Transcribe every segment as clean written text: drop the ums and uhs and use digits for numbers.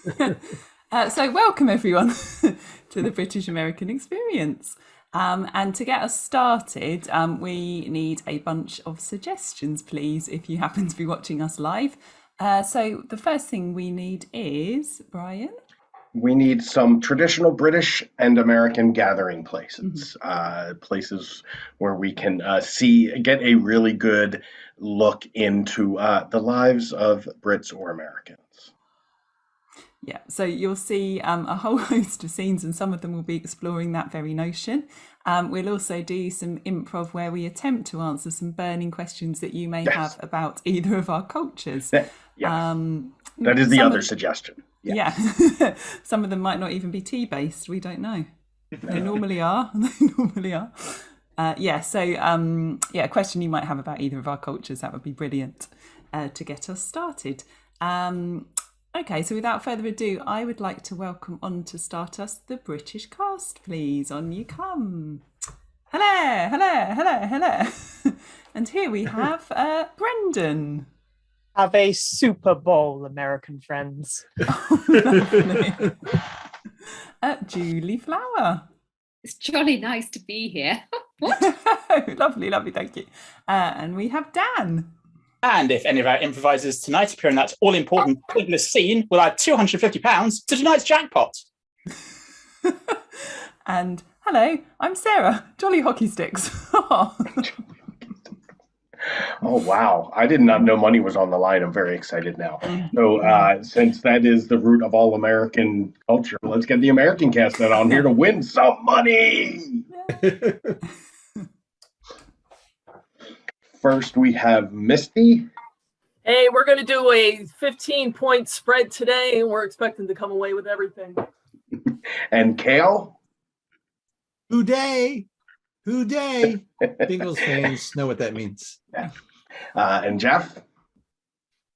So welcome everyone to the British American Experience. And to get us started, we need a bunch of suggestions, please, if you happen to be watching us live. So the first thing we need is, Brian. We need some traditional British and American gathering places, places where we can get a really good look into the lives of Brits or Americans. Yeah, so you'll see a whole host of scenes, and some of them will be exploring that very notion. We'll also do some improv where we attempt to answer some burning questions that you may have about either of our cultures. Yes, that is the other suggestion. Yes. Yeah, some of them might not even be tea-based. We don't know. They normally are. They normally are. A question you might have about either of our cultures, that would be brilliant to get us started. Okay, so without further ado, I would like to welcome on to start us the British cast, please. On you come. Hello, hello, hello, hello. And here we have Brendan. Have a Super Bowl, American friends. Oh, lovely. Julie Flower. It's jolly nice to be here. What? Lovely, lovely, thank you. And we have Dan. And if any of our improvisers tonight appear in that all-important pointless scene, we'll add £250 to tonight's jackpot. And hello, I'm Sarah, Jolly Hockey Sticks. Oh, wow. I did not know money was on the line. I'm very excited now. So since that is the root of all American culture, let's get the American cast on here to win some money. Yeah. First, we have Misty. Hey, we're going to do a 15-point spread today, and we're expecting to come away with everything. And Kale. Hooday! Hooday! Bengals fans know what that means. Yeah. And Jeff.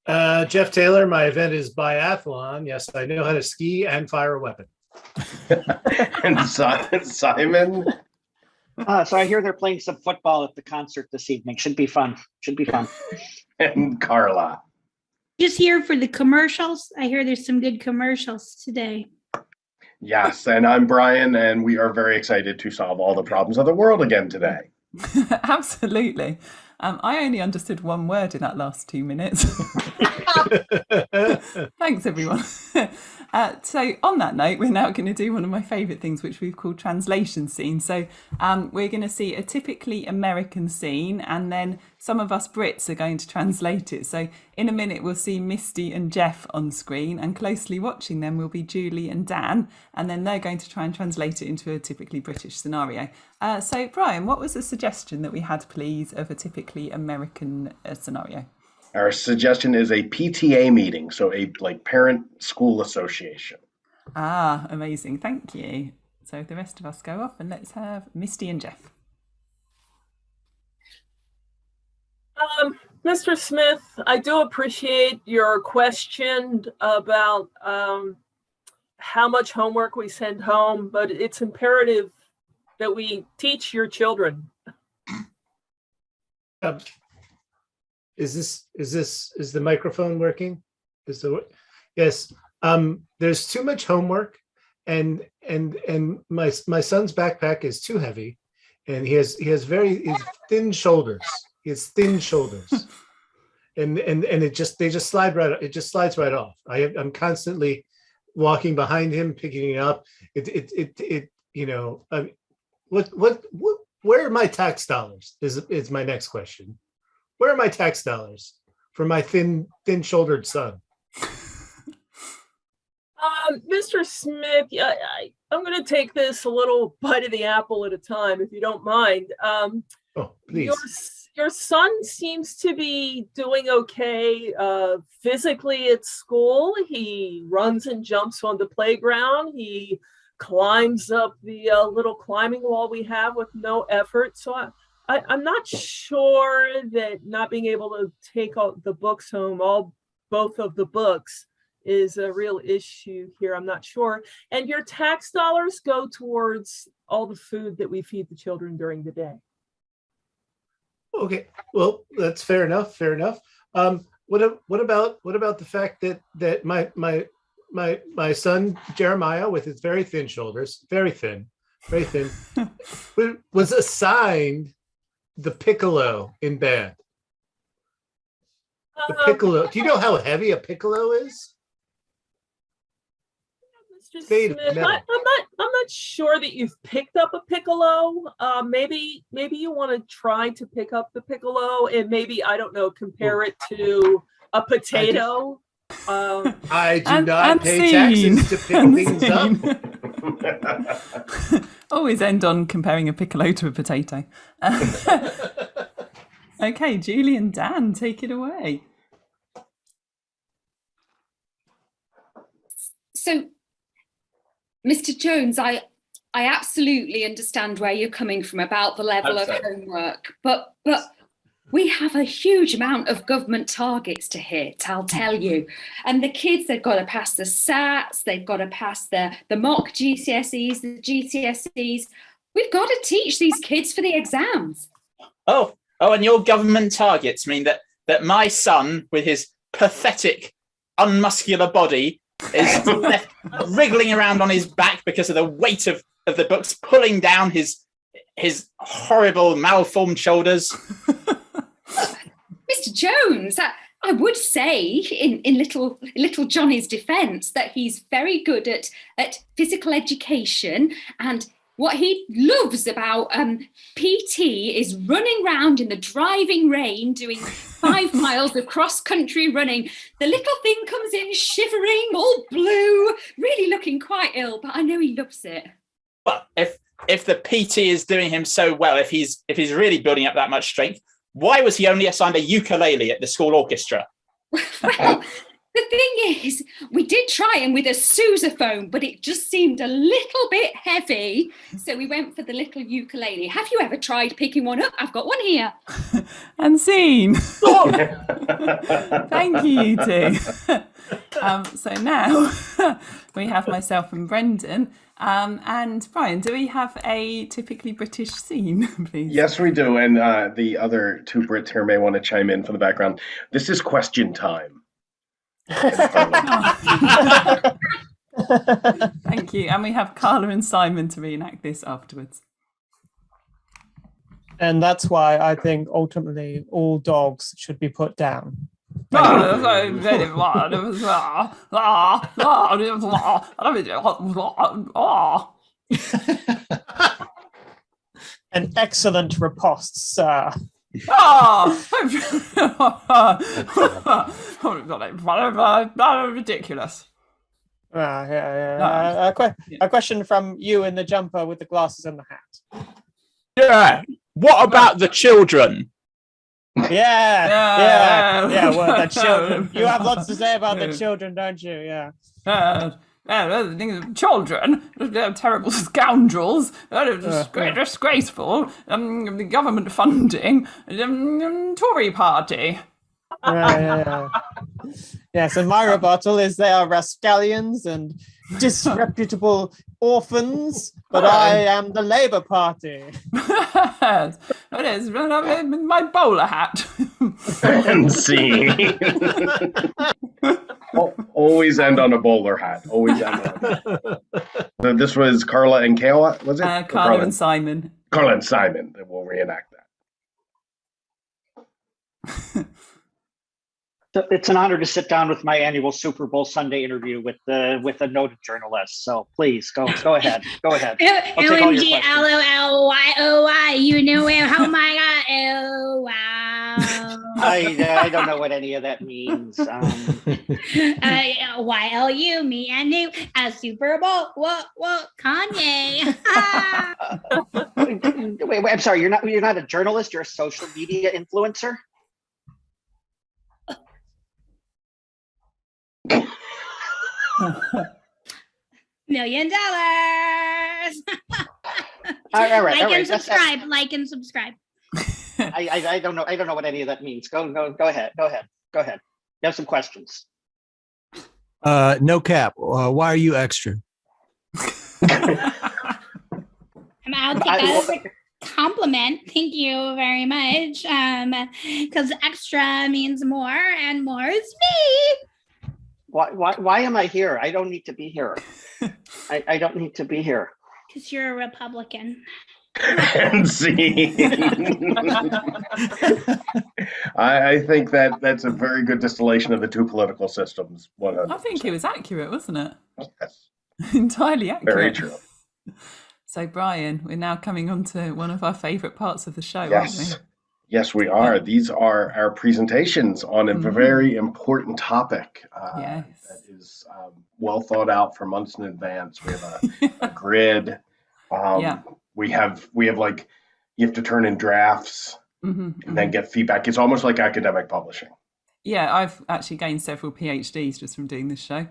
Jeff Taylor. My event is biathlon. Yes, I know how to ski and fire a weapon. And Simon. So I hear they're playing some football at the concert this evening. Should be fun. And Carla. Just here for the commercials. I hear there's some good commercials today. Yes, and I'm Brian, and we are very excited to solve all the problems of the world again today. Absolutely. I only understood one word in that last 2 minutes. Thanks, everyone. So on that note, we're now going to do one of my favourite things, which we've called translation scene. So we're going to see a typically American scene, and then some of us Brits are going to translate it. So in a minute, we'll see Misty and Jeff on screen, and closely watching them will be Julie and Dan, and then they're going to try and translate it into a typically British scenario. So Brian, what was the suggestion that we had, please, of a typically American scenario? Our suggestion is a PTA meeting, so a parent school association. Ah, amazing. Thank you. So if the rest of us go off, and let's have Misty and Jeff. Mr. Smith, I do appreciate your question about how much homework we send home, but it's imperative that we teach your children. Is the microphone working? Yes. There's too much homework, and my son's backpack is too heavy, and he has very thin shoulders. He has thin shoulders, and they just slide right. It just slides right off. I'm constantly walking behind him, picking it up. Where are my tax dollars? Is my next question. Where are my tax dollars for my thin-shouldered son? Mr. Smith, I'm going to take this a little bite of the apple at a time, if you don't mind. Please. Your son seems to be doing okay physically at school. He runs and jumps on the playground. He climbs up the little climbing wall we have with no effort. So I'm not sure that not being able to take all the books home, both of the books, is a real issue here. I'm not sure. And your tax dollars go towards all the food that we feed the children during the day. Okay, well, that's fair enough. What about the fact that my son Jeremiah, with his very thin shoulders, very thin, was assigned the piccolo in band. The piccolo. Do you know how heavy a piccolo is? Mr. Smith, I'm not sure that you've picked up a piccolo. Maybe you want to try to pick up the piccolo and maybe, I don't know, compare it to a potato. I do not pay taxes to pick things up. Always end on comparing a piccolo to a potato. Okay, Julie and Dan, take it away. So, Mr. Jones, I absolutely understand where you're coming from about the level of homework, but we have a huge amount of government targets to hit, I'll tell you. And the kids, they've got to pass the SATs, they've got to pass the mock GCSEs, the GCSEs. We've got to teach these kids for the exams. Oh, and your government targets mean that my son, with his pathetic, unmuscular body, is left wriggling around on his back because of the weight of the books pulling down his horrible, malformed shoulders. Mr. Jones, I would say in little Johnny's defence that he's very good at physical education, and what he loves about PT is running around in the driving rain doing 5 miles of cross-country running. The little thing comes in shivering, all blue, really looking quite ill, but I know he loves it. But if the PT is doing him so well, if he's really building up that much strength, why was he only assigned a ukulele at the school orchestra? Well, the thing is, we did try him with a sousaphone, but it just seemed a little bit heavy. So we went for the little ukulele. Have you ever tried picking one up? I've got one here. And scene. Thank you, you two. So now we have myself and Brendan. And Brian, do we have a typically British scene, please? Yes, we do. And the other two Brits here may want to chime in for the background. This is question time. Thank you. And we have Carla and Simon to reenact this afterwards. And that's why I think ultimately all dogs should be put down. An excellent riposte, sir. Ridiculous. A question from you in the jumper with the glasses and the hat. Yeah. What about the children? Yeah. Well, the children. You have lots to say about the children, don't you? Yeah. The thing is, children, they're terrible scoundrels, disgraceful, the government funding, Tory party. Yes, and my rebuttal is they are rascallions and disreputable orphans, but I am the Labour Party. It is my bowler hat. And scene. Always end on a bowler hat. Always end on. So this was Carla and Kayla, was it? Carla and Simon. Carla and Simon. We'll reenact that. It's an honor to sit down with my annual Super Bowl Sunday interview with a noted journalist. So please go ahead. Go ahead. OMG, LOLYOY. You know it. Oh my God. Oh wow. I don't know what any of that means. YLU, me and you, a Super Bowl. What? Kanye. wait, I'm sorry. You're not a journalist. You're a social media influencer. $1 million. All right. Like and subscribe. I don't know what any of that means. Go ahead. You have some questions. No cap. Why are you extra? I'll take that as a compliment. Thank you very much. Because extra means more, and more is me. Why am I here? I don't need to be here. I don't need to be here. Because you're a Republican. And see, I think that's a very good distillation of the two political systems. 100%. I think it was accurate, wasn't it? Yes. Entirely accurate. Very true. So, Brian, we're now coming on to one of our favourite parts of the show, Yes. aren't we? Yes, we are. These are our presentations on a very important topic Yes. that is well thought out for months in advance. We have a grid. We have like, you have to turn in drafts and then get feedback. It's almost like academic publishing. Yeah, I've actually gained several PhDs just from doing this show.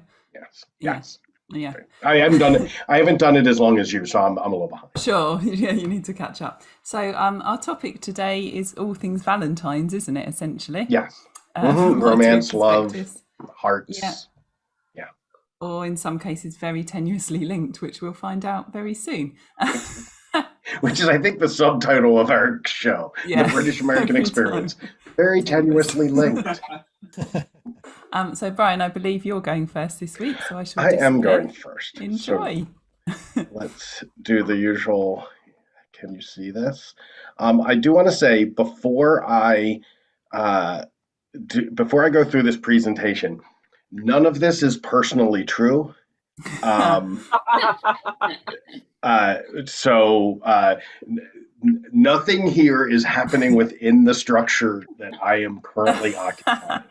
Yes. Yeah. I haven't done it. I haven't done it as long as you, so I'm a little behind. Sure. Yeah, you need to catch up. So our topic today is all things Valentine's, isn't it, essentially? Yes. From Romance, multiple love, perspectives. hearts. Yeah. Or in some cases very tenuously linked, which we'll find out very soon. Which is, I think, the subtitle of our show, The British American Experience. Very tenuously linked. So, Brian, I believe you're going first this week, so I shall. I am going first. Enjoy. So let's do the usual. Can you see this? I do want to say before I go through this presentation, none of this is personally true. Nothing here is happening within the structure that I am currently occupying.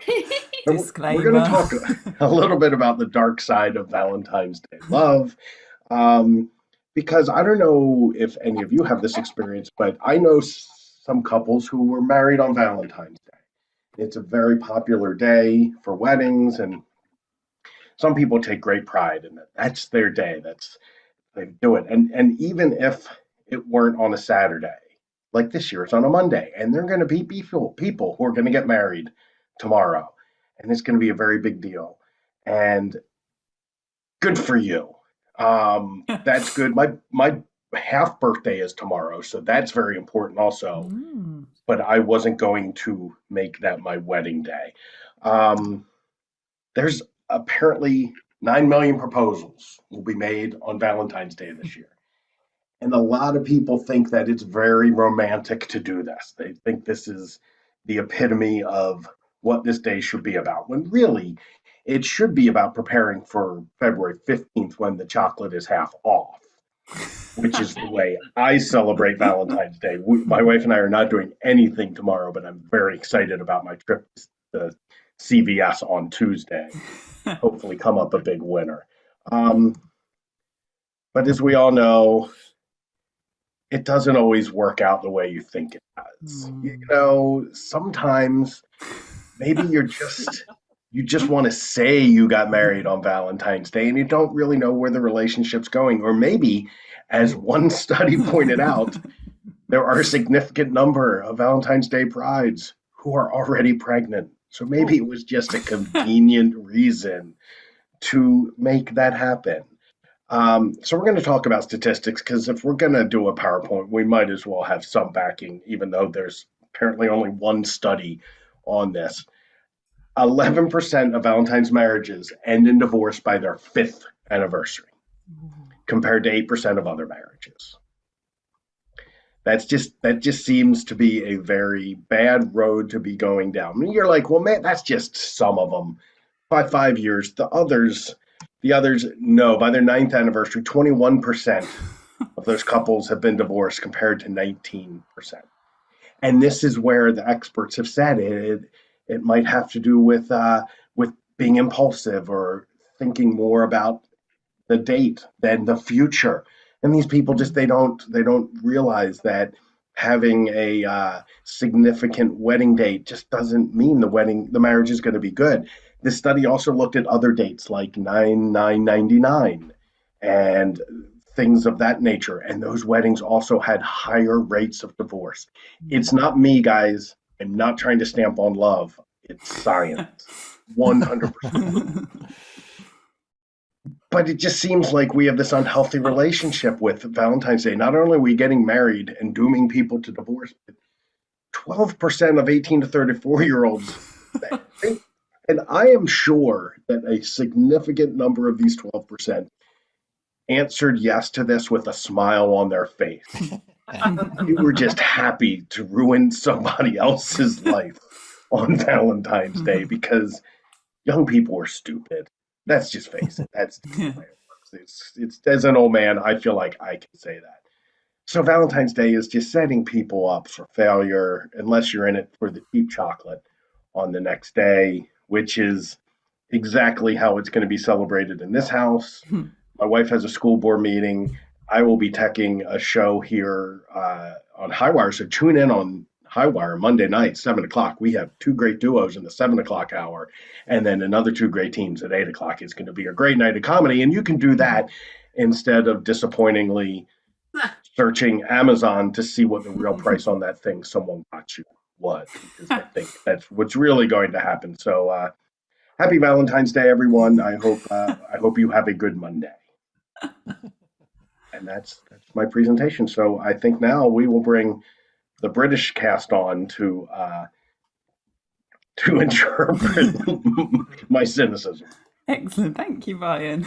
Disclaimer. We're going to talk a little bit about the dark side of Valentine's Day love, because I don't know if any of you have this experience, but I know some couples who were married on Valentine's Day. It's a very popular day for weddings, and some people take great pride in it. That's their day. They do it. And even if it weren't on a Saturday, like this year, it's on a Monday, and they're going to be people who are going to get married tomorrow, and it's going to be a very big deal. And good for you. That's good. My half birthday is tomorrow, so that's very important also. But I wasn't going to make that my wedding day. There's apparently 9 million proposals will be made on Valentine's Day this year. And a lot of people think that it's very romantic to do this. They think this is the epitome of what this day should be about, when really it should be about preparing for February 15th when the chocolate is half off, which is the way I celebrate Valentine's Day. My wife and I are not doing anything tomorrow, but I'm very excited about my trip to CVS on Tuesday. Hopefully come up a big winner. But as we all know, it doesn't always work out the way you think it does. You know, sometimes maybe you just want to say you got married on Valentine's Day and you don't really know where the relationship's going. Or maybe, as one study pointed out, there are a significant number of Valentine's Day brides who are already pregnant. So maybe it was just a convenient reason to make that happen. So we're going to talk about statistics, because if we're going to do a PowerPoint, we might as well have some backing, even though there's apparently only one study on this. 11% of Valentine's marriages end in divorce by their 5th anniversary, compared to 8% of other marriages. That just seems to be a very bad road to be going down. I mean, you're like, well, man, that's just some of them. By 5 years, the others, no, by their 9th anniversary, 21% of those couples have been divorced, compared to 19%. And this is where the experts have said it might have to do with being impulsive or thinking more about the date than the future. And these people they don't realize that having a significant wedding date just doesn't mean the marriage is going to be good. This study also looked at other dates like 9/9/99 and things of that nature. And those weddings also had higher rates of divorce. It's not me, guys. I'm not trying to stamp on love. It's science. 100%. But it just seems like we have this unhealthy relationship with Valentine's Day. Not only are we getting married and dooming people to divorce, but 12% of 18 to 34-year-olds, And I am sure that a significant number of these 12% answered yes to this with a smile on their face. You were just happy to ruin somebody else's life on Valentine's Day because young people are stupid. Let's just face it. That's just the way it works. It's as an old man, I feel like I can say that. So Valentine's Day is just setting people up for failure unless you're in it for the cheap chocolate on the next day, which is exactly how it's going to be celebrated in this house. My wife has a school board meeting. I will be teching a show here on Highwire. So tune in on Highwire Monday night, 7 o'clock. We have two great duos in the 7 o'clock hour, and then another two great teams at 8 o'clock. It's going to be a great night of comedy, and you can do that instead of disappointingly searching Amazon to see what the real price on that thing someone got you was, because I think that's what's really going to happen. So happy Valentine's Day, everyone. I hope you have a good Monday. And that's my presentation. So I think now we will bring the British cast on to interpret my cynicism. Excellent. Thank you, Ryan.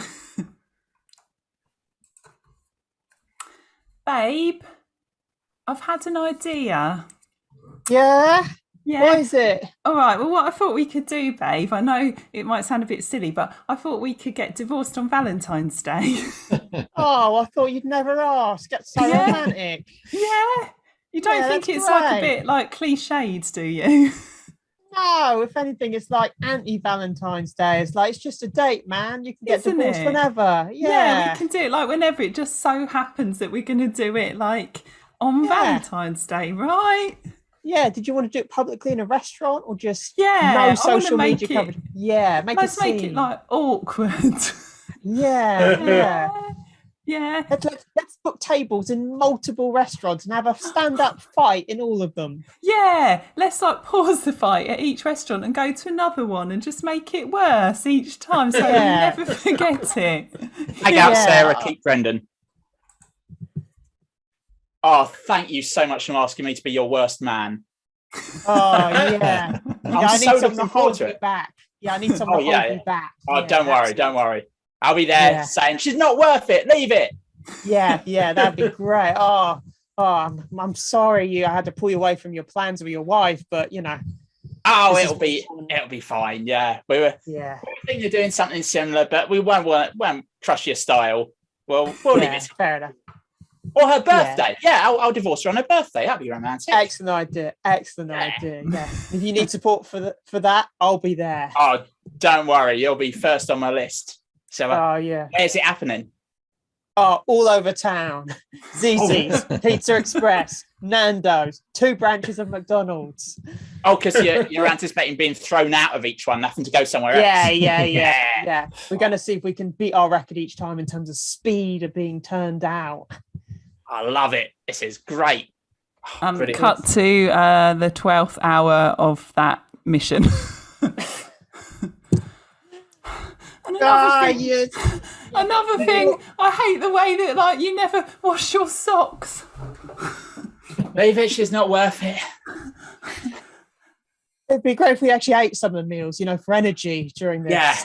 Babe, I've had an idea. Yeah? Yeah. What is it? All right. Well, what I thought we could do, babe, I know it might sound a bit silly, but I thought we could get divorced on Valentine's Day. Oh, I thought you'd never ask. That's so Yeah. romantic. Yeah. You don't Yeah, think that's it's like a great. bit like cliched, do you? No, if anything, it's like anti-Valentine's Day. It's like, it's just a date, man. You can get Isn't divorced it? whenever. Yeah, Yeah. we can do it like whenever. It just so happens that we're going to do it like on Yeah. Valentine's Day, right? Yeah, did you want to do it publicly in a restaurant or just Yeah, I no wanna social make media it- coverage? Yeah, make Let's a make scene. it like awkward. Yeah, yeah. Yeah. Let's book tables in multiple restaurants and have a stand-up fight in all of them. Yeah, let's like pause the fight at each restaurant and go to another one and just make it worse each time so Yeah. you never forget it. Hang out, Yeah. Sarah. Keep Brendan. Oh, thank you so much for asking me to be your worst man. Oh yeah. I'm I so need someone looking to forward hold to me it. back. Yeah, I need someone Oh, to yeah, hold yeah. me back. Oh, Yeah, don't worry, absolutely. don't worry. I'll be there Yeah. saying she's not worth it. Leave it. Yeah, that'd be great. I'm sorry you had to pull you away from your plans with your wife, but you know. Oh, This is it'll be fine. Yeah, we Yeah. think you're doing something similar, but we won't crush your style. We'll leave Yeah, it. fair enough. Or her birthday. Yeah, I'll divorce her on her birthday. That'd be romantic. Excellent idea. Excellent idea. Yeah. If you need support for that, I'll be there. Oh, don't worry, you'll be first on my list. So, Oh yeah. where's it happening? Oh, all over town. ZZ's, Pizza Express, Nando's, 2 branches of McDonald's. Oh, because you're anticipating being thrown out of each one, having to go somewhere else. Yeah. We're going to see if we can beat our record each time in terms of speed of being turned out. I love it. This is great. Oh, brilliant. Cut to the 12th hour of that mission. And another thing, I hate the way that like you never wash your socks. Leave it, she's not worth it. It'd be great if we actually ate some of the meals, for energy during this. Yeah. I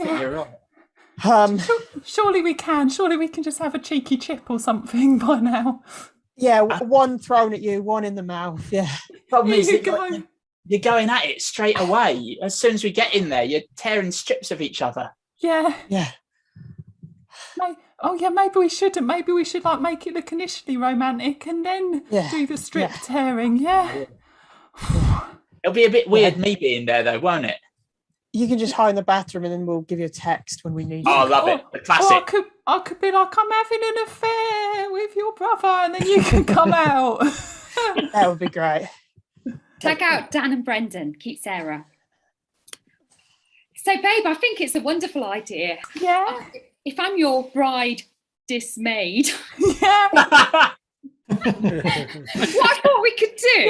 think you're right. Surely we can. Surely we can just have a cheeky chip or something by now. Yeah, one thrown at you, one in the mouth. Yeah. Problem is Here you that go. you're going at it straight away. As soon as we get in there, you're tearing strips of each other. Yeah. Yeah. Oh yeah, maybe we shouldn't. Maybe we should like make it look initially romantic and then do the strip tearing. Yeah. It'll be a bit weird me being there though, won't it? You can just hide in the bathroom and then we'll give you a text when we need Oh, I you. love it. The Or classic. I could be like, I'm having an affair with your brother, and then you can come out. That would be great. Take out Dan and Brendan. Keep Sarah. So, babe, I think it's a wonderful idea. Yeah. If I'm your bride dismayed, Yeah. what I thought we could do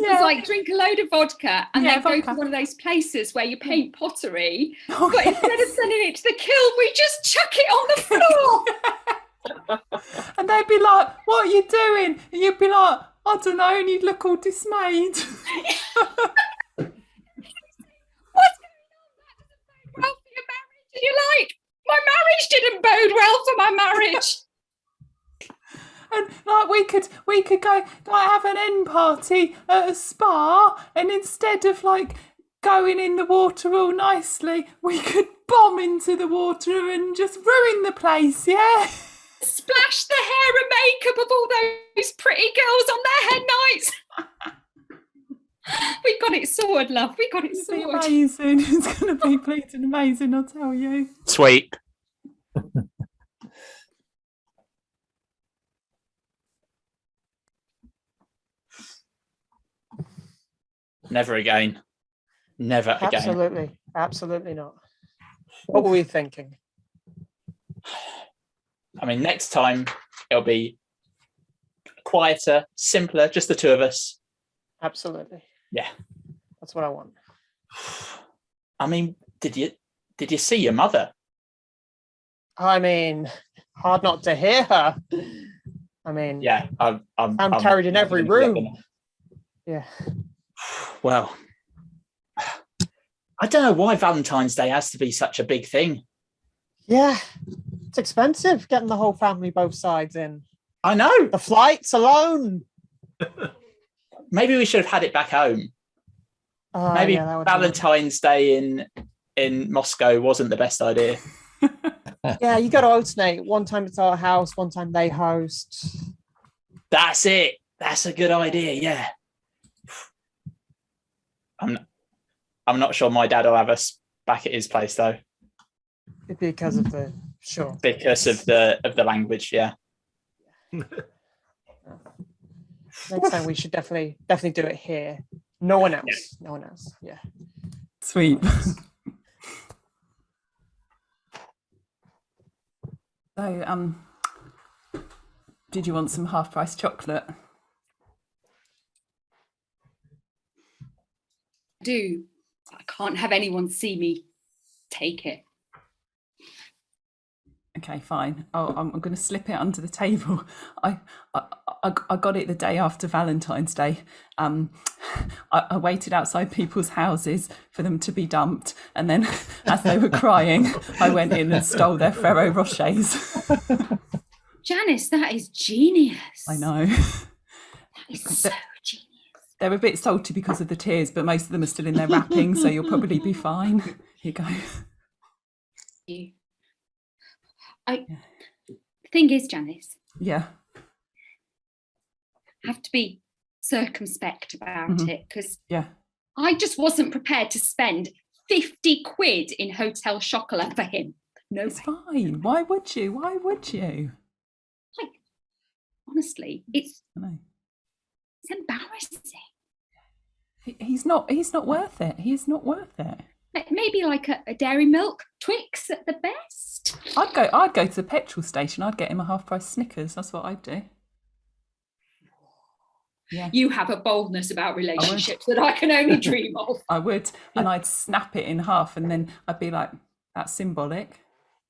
was like drink a load of vodka and then go to one of those places where you paint pottery. Oh, But instead of sending it to the kiln, we just chuck it on the floor. And they'd be like, what are you doing? And you'd be like, I don't know, and you'd look all dismayed. What's going on? like my marriage didn't bode well for my marriage. And like we could go like have an end party at a spa, and instead of like going in the water all nicely, we could bomb into the water and just ruin the place, yeah? Splash the hair and makeup of all those pretty girls on their head nights. We got it sorted, love. We got it It's sorted. amazing. It's going to be bleeding amazing, I'll tell you. Sweet. Never again. Never again. Absolutely not. What were we thinking? I mean, next time it'll be quieter, simpler, just the two of us. Absolutely. Yeah. That's what I want. I mean, did you see your mother? I mean, hard not to hear her. I mean, Yeah, I'm carried in every room. Yeah. Well, I don't know why Valentine's Day has to be such a big thing. Yeah. It's expensive getting the whole family, both sides in. I know. The flights alone. Maybe we should have had it back home. Maybe yeah, Valentine's Day in Moscow wasn't the best idea. Yeah, you got to alternate. One time it's our house, one time they host. That's it. That's a good idea. Yeah. I'm not sure my dad will have us back at his place though. Because of because of the language. Yeah. Next time we should definitely do it here. No one else. Yeah. No one else. Yeah. Sweet. So, did you want some half-price chocolate? I do. I can't have anyone see me take it. Okay, fine. Oh, I'm going to slip it under the table. I got it the day after Valentine's Day. I waited outside people's houses for them to be dumped, and then as they were crying, I went in and stole their Ferrero Rochers. Janice, that is genius. I know. That is so genius. They're a bit salty because of the tears, but most of them are still in their wrapping, so you'll probably be fine. Here you go. The thing is, Janice. Yeah. I have to be circumspect about it because I just wasn't prepared to spend 50 quid in hotel chocolat for him. No, it's fine. Why would you? Why would you? Like, honestly, it's embarrassing. He's not worth it. He's not worth it. Maybe like a Dairy Milk Twix at the best. I'd go to the petrol station. I'd get him a half-price Snickers. That's what I'd do. Yeah. You have a boldness about relationships that I can only dream of. I would, and I'd snap it in half, and then I'd be like, "That's symbolic."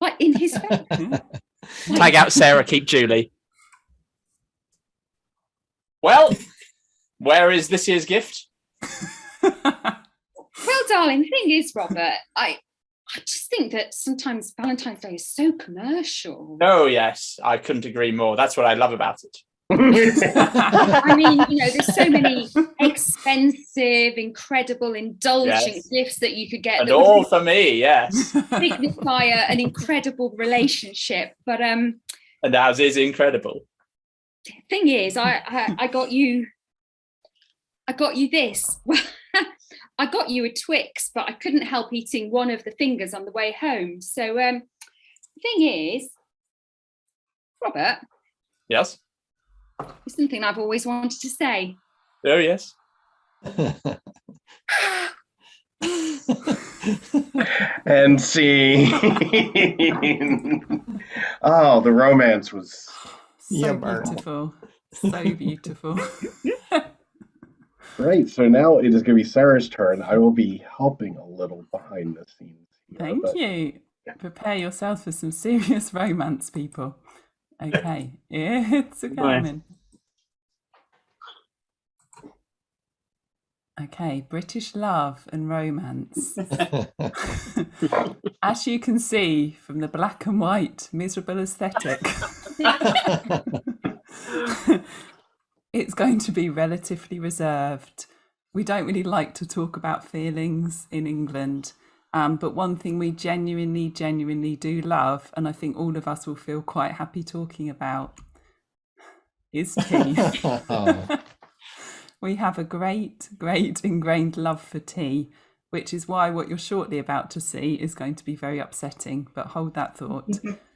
Like in his face. Tag out Sarah, keep Julie. Well, where is this year's gift? Well, darling, the thing is, Robert, I just think that sometimes Valentine's Day is so commercial. Oh, yes, I couldn't agree more. That's what I love about it. I mean, there's so many expensive, incredible, indulgent gifts that you could get. And all for me, yes. Signify an incredible relationship. But and ours is incredible. Thing is, I got you this. Well, I got you a Twix, but I couldn't help eating one of the fingers on the way home. So the thing is, Robert. Yes? There's something I've always wanted to say. Oh, yes. And scene. Oh, the romance was so beautiful. So beautiful. Right, so now it is going to be Sarah's turn. I will be helping a little behind the scenes. Thank you. Prepare yourselves for some serious romance, people. Okay, it's a coming. Okay, British love and romance. As you can see from the black and white miserable aesthetic, it's going to be relatively reserved. We don't really like to talk about feelings in England, but one thing we genuinely do love, and I think all of us will feel quite happy talking about, is tea. We have a great ingrained love for tea, which is why what you're shortly about to see is going to be very upsetting, but hold that thought.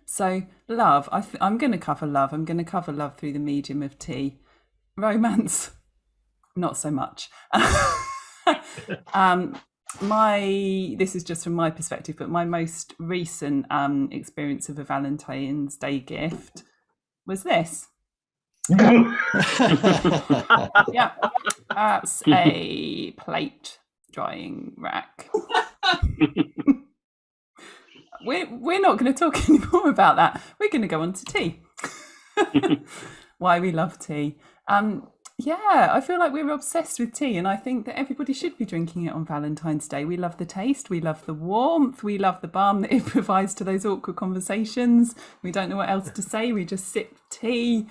So love, I'm going to cover love. I'm going to cover love through the medium of tea. Romance, not so much. This is just from my perspective, but my most recent experience of a Valentine's Day gift was this. Yeah, that's a plate drying rack. We're not going to talk anymore about that. We're going to go on to tea. Why we love tea. Yeah, I feel like we're obsessed with tea, and I think that everybody should be drinking it on Valentine's Day. We love the taste, we love the warmth, we love the balm that it provides to those awkward conversations. We don't know what else to say, we just sip tea.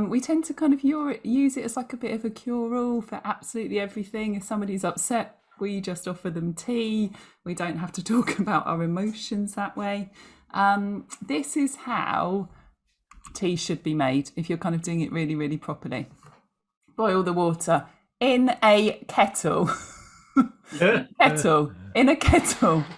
We tend to kind of use it as like a bit of a cure-all for absolutely everything. If somebody's upset, we just offer them tea. We don't have to talk about our emotions that way. This is how tea should be made if you're kind of doing it really, really properly. Boil the water in a kettle. In a kettle.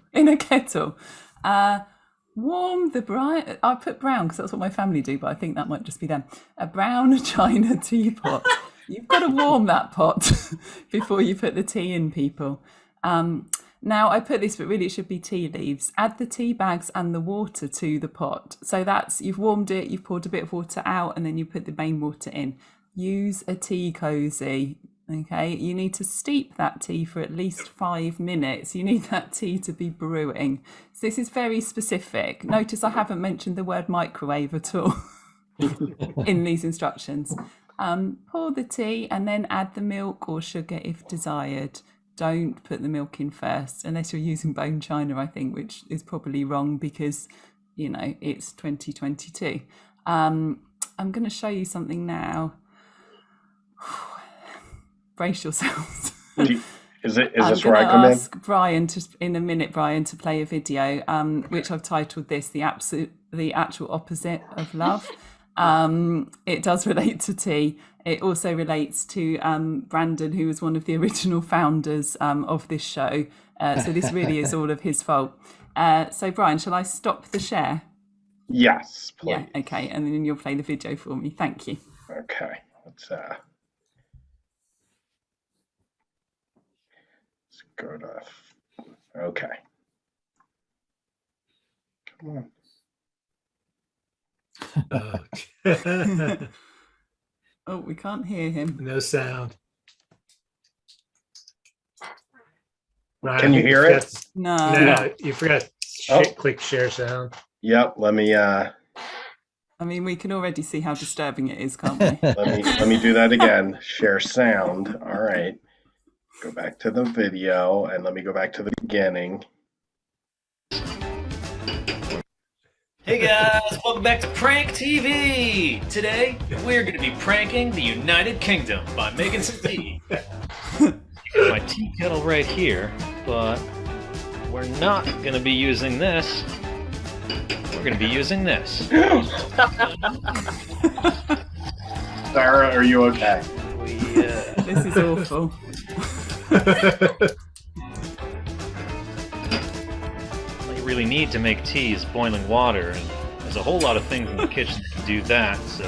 Warm the brine. I put brown because that's what my family do, but I think that might just be them. A brown china teapot. You've got to warm that pot before you put the tea in, people. Now I put this, but really it should be tea leaves. Add the tea bags and the water to the pot. So that's, you've warmed it, you've poured a bit of water out, and then you put the main water in. Use a tea cozy. Okay, you need to steep that tea for at least 5 minutes. You need that tea to be brewing. So this is very specific. Notice I haven't mentioned the word microwave at all in these instructions. Pour the tea and then add the milk or sugar if desired. Don't put the milk in first, unless you're using bone china, I think, which is probably wrong because, you know, it's 2022. I'm going to show you something now. Brace yourselves. Is this where I come in? Ask Brian in a minute, Brian, to play a video, which I've titled this the actual opposite of love. It does relate to tea. It also relates to Brandon, who was one of the original founders of this show. So this really is all of his fault. So Brian, shall I stop the share? Yes, please. Yeah, okay, and then you'll play the video for me. Thank you. Okay, let's go to, okay. Come Oh. Oh, we can't hear him. No sound. Can you hear it? No. You forgot click share sound. Yep, let me I mean, we can already see how disturbing it is, can't we? let me do that again. Share sound. All right. Go back to the video and let me go back to the beginning. Hey guys, welcome back to Prank TV! Today, we're going to be pranking the United Kingdom by making some tea. Got my tea kettle right here, but we're not going to be using this. We're going to be using this. Sarah, are you okay? This is awful. All you really need to make tea is boiling water, and there's a whole lot of things in the kitchen that can do that, so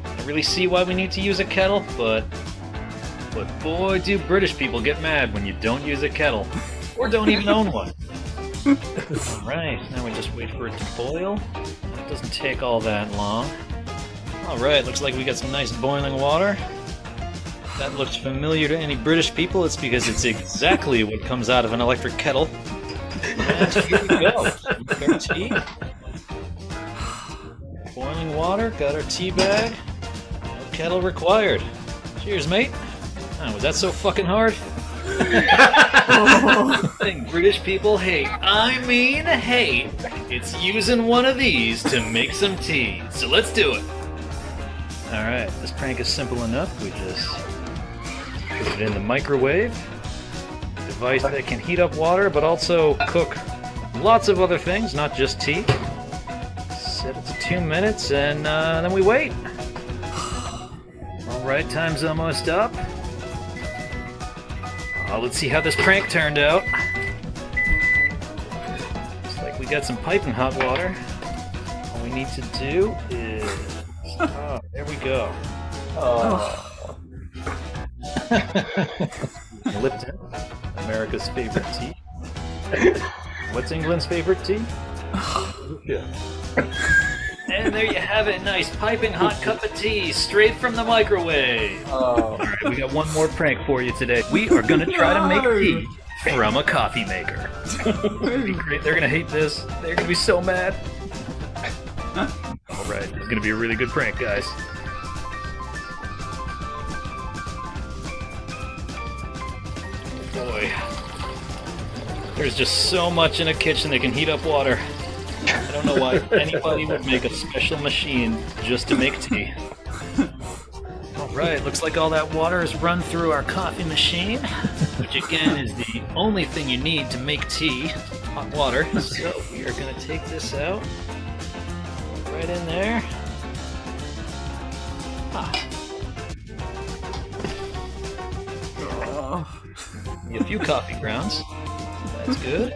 I don't really see why we need to use a kettle, but boy do British people get mad when you don't use a kettle, or don't even own one. Alright, now we just wait for it to boil. It doesn't take all that long. Alright, looks like we got some nice boiling water. If that looks familiar to any British people, it's because it's exactly what comes out of an electric kettle. And here we go. Got our tea. Boiling water, got our tea bag. No kettle required. Cheers, mate. Oh, was that so fucking hard? Thing British people hate. I mean hate. It's using one of these to make some tea. So let's do it. Alright, this prank is simple enough. We just put it in the microwave. A device that can heat up water, but also cook lots of other things, not just tea. Set it to 2 minutes, and then we wait. Alright, time's almost up. Let's see how this prank turned out. Looks like we got some piping hot water. All we need to do is... Oh, there we go. Lipton, America's favorite tea. What's England's favorite tea? Yeah. And there you have it, nice piping hot cup of tea, straight from the microwave. All right, we got one more prank for you today. We are gonna try to make tea from a coffee maker. It's gonna be great. They're gonna hate this. They're gonna be so mad. All right, it's gonna be a really good prank, guys. Boy, there's just so much in a kitchen that can heat up water. I don't know why anybody would make a special machine just to make tea. Alright, looks like all that water is run through our coffee machine, which again is the only thing you need to make tea, hot water. So we are going to take this out, right in there. Need a few coffee grounds. That's good.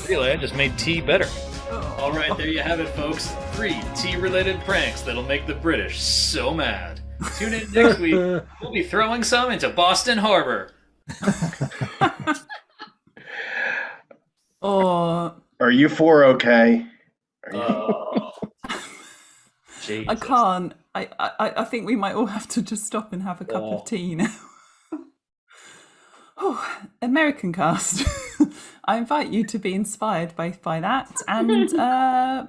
Really, I just made tea better. Alright, there you have it, folks. 3 tea-related pranks that'll make the British so mad. Tune in next week. We'll be throwing some into Boston Harbor. Oh. Are you 4 okay? I can't. I think we might all have to just stop and have a cup of tea now. Oh, American cast. I invite you to be inspired both by that and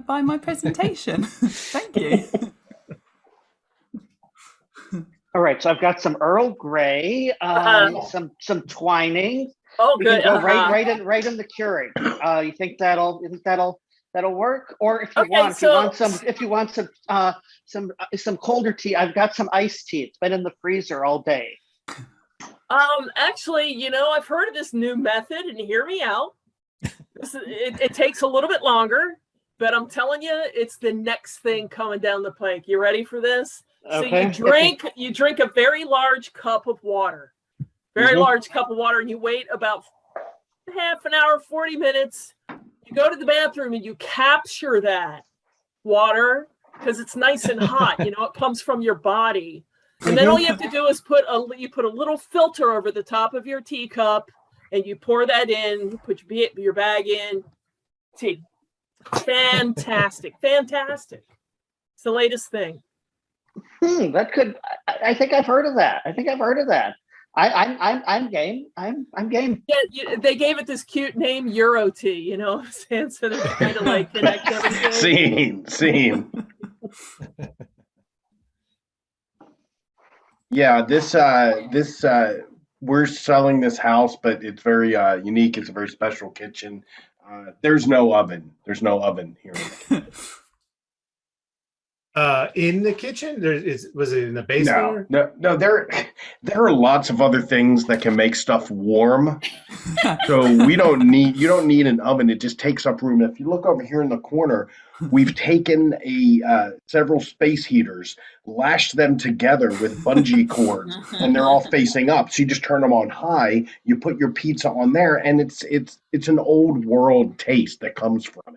by my presentation. Thank you. All right, so I've got some Earl Grey, some twining. Oh, We good. can go right in the Keurig. You think that'll work? Or if you want some colder tea, I've got some iced tea. It's been in the freezer all day. Actually, I've heard of this new method, and hear me out. It takes a little bit longer, but I'm telling you, it's the next thing coming down the pike. You ready for this? Okay. So you drink a very large cup of water, large cup of water, and you wait about half an hour, 40 minutes. You go to the bathroom and you capture that water because it's nice and hot. It comes from your body. And then all you have to do is put a little filter over the top of your teacup, and you pour that in, put your bag in. Tea. Fantastic. It's the latest thing. I think I've heard of that. I'm game. I'm game. Yeah, they gave it this cute name, Euro Tea, so they're trying to like connect everything. Scene. Yeah, this we're selling this house, but it's very unique. It's a very special kitchen. There's no oven. There's no oven here. In the kitchen? Was it in the basement? No. There are lots of other things that can make stuff warm. So you don't need an oven. It just takes up room. If you look over here in the corner, we've taken several space heaters, lashed them together with bungee cords, and they're all facing up. So you just turn them on high. You put your pizza on there, and it's an old world taste that comes from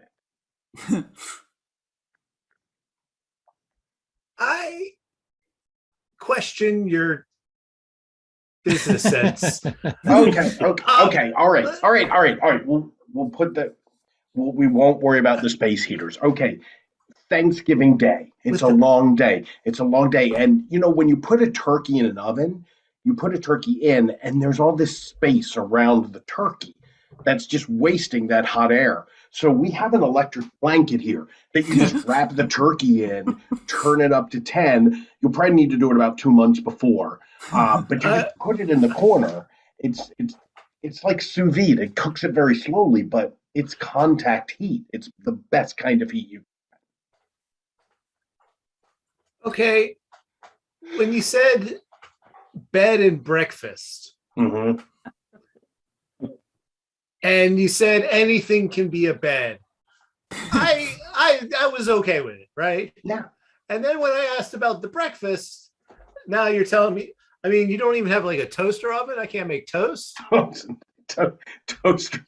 it. I question your business sense. Okay. All right. We'll put that. We won't worry about the space heaters. Okay. Thanksgiving Day. It's a long day. And when you put a turkey in an oven, you put a turkey in, and there's all this space around the turkey that's just wasting that hot air. So we have an electric blanket here that you just wrap the turkey in, turn it up to 10. You'll probably need to do it about 2 months before, but you just put it in the corner. It's like sous vide. It cooks it very slowly, but it's contact heat. It's the best kind of heat you. Okay, when you said bed and breakfast, Mm-hmm. and you said anything can be a bed, I was okay with it, right? Yeah. And then when I asked about the breakfast, now you're telling me, I mean, you don't even have like a toaster oven? I can't make toast? Toaster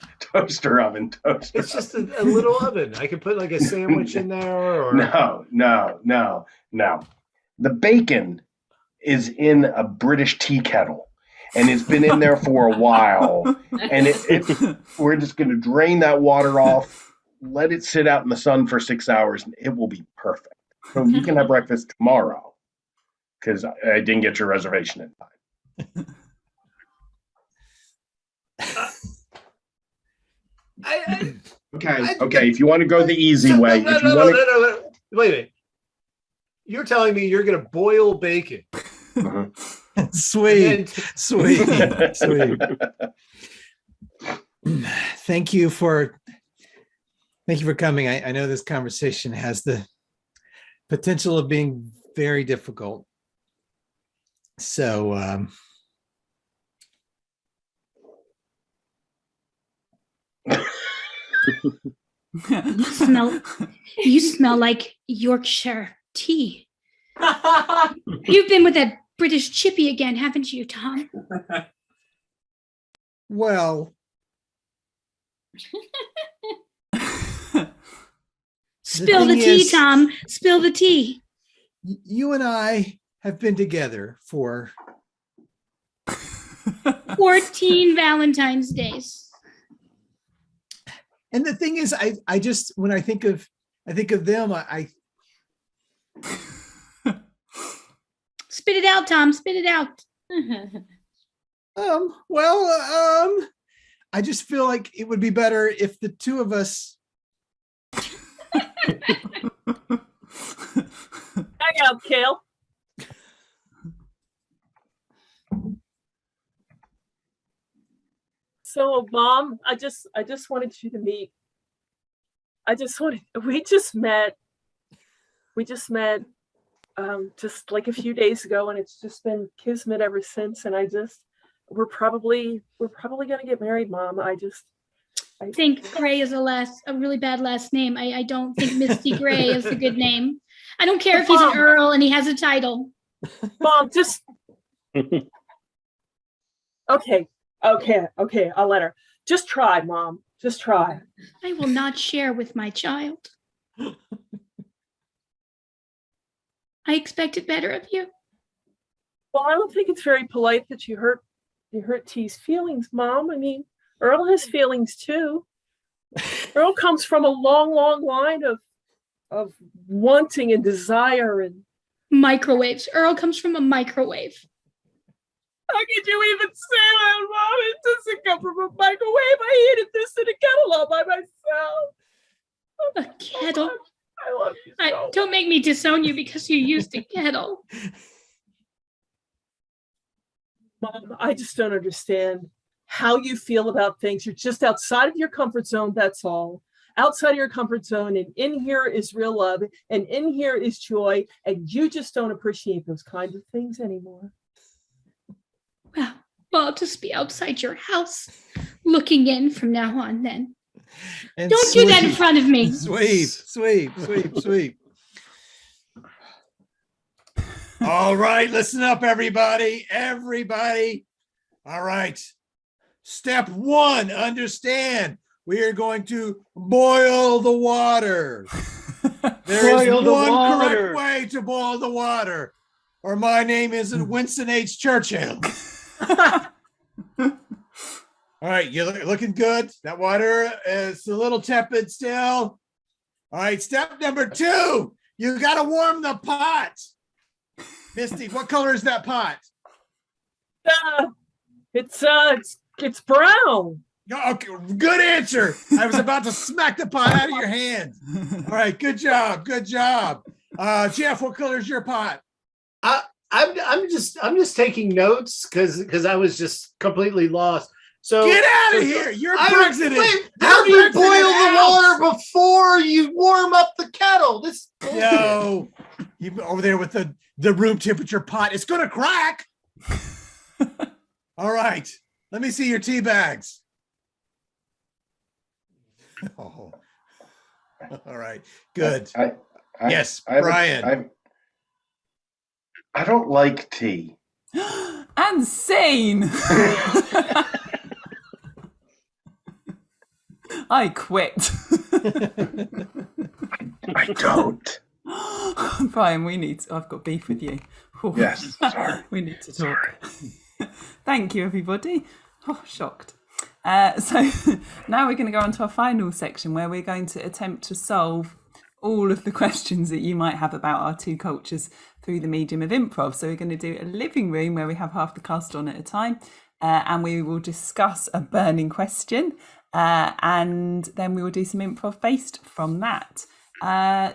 oven. It's just a little oven. I could put like a sandwich in there. Or No. The bacon is in a British tea kettle, and it's been in there for a while. And we're just going to drain that water off, let it sit out in the sun for 6 hours, and it will be perfect. So you can have breakfast tomorrow, because I didn't get your reservation in time. Okay. If you want to go the easy way, no, wait a minute. You're telling me you're going to boil bacon? Sweet. Thank you for coming. I know this conversation has the potential of being very difficult. So You smell like Yorkshire tea. You've been with that British chippy again, haven't you, Tom? well, Spill the tea, Tom. Spill the tea. You and I have been together for 14 Valentine's days. And the thing is, I just, when I think of them, I spit it out, Tom. Spit it out. I just feel like it would be better if the two of us. Hang out, Kale. So, Mom, I just wanted you to meet. We just met just like a few days ago, and it's just been kismet ever since. And we're probably gonna get married, Mom. I think Gray is a really bad last name. I don't think Misty Gray is a good name. I don't care if he's an Earl and he has a title. Mom, just okay. I'll let her. Just try, Mom. Just try. I will not share with my child. I expected better of you. Well, I don't think it's very polite that you hurt T's feelings, Mom. I mean, Earl has feelings too. Earl comes from a long line of wanting and desire and microwaves. Earl comes from a microwave. How could you even say that, Mom? It doesn't come from a microwave. I heated this in a kettle all by myself. A kettle? I love you so don't make me disown you because you used a kettle. Mom, I just don't understand how you feel about things. You're just outside of your comfort zone, that's all. Outside of your comfort zone, and in here is real love, and in here is joy, and you just don't appreciate those kinds of things anymore. Well, I'll just be outside your house looking in from now on then. And don't do that in front of me. Sweet. All right, listen up, everybody. All right. Step 1, understand. We are going to boil the water. There is one correct way to boil the water, or my name isn't Winston H. Churchill. All right, you're looking good. That water is a little tepid still. All right, step number 2, you got to warm the pot. Misty, what color is that pot? It's brown. Okay, good answer. I was about to smack the pot out of your hand. All right, good job. Good job. Jeff, what color is your pot? I'm just taking notes because I was just completely lost. So get out of here! You're president. How do you boil the water before you warm up the kettle? This no, you over there with the room temperature pot. It's gonna crack. All right, let me see your tea bags. Oh. All right, good. Yes, Brian. I don't like tea. And scene. I quit. I don't. Brian, I've got beef with you. Oh. Yes, sorry. We need to talk. Thank you, everybody. Oh, shocked. So now we're going to go on to our final section where we're going to attempt to solve all of the questions that you might have about our two cultures through the medium of improv. So we're going to do a living room where we have half the cast on at a time, and we will discuss a burning question, and then we will do some improv based from that.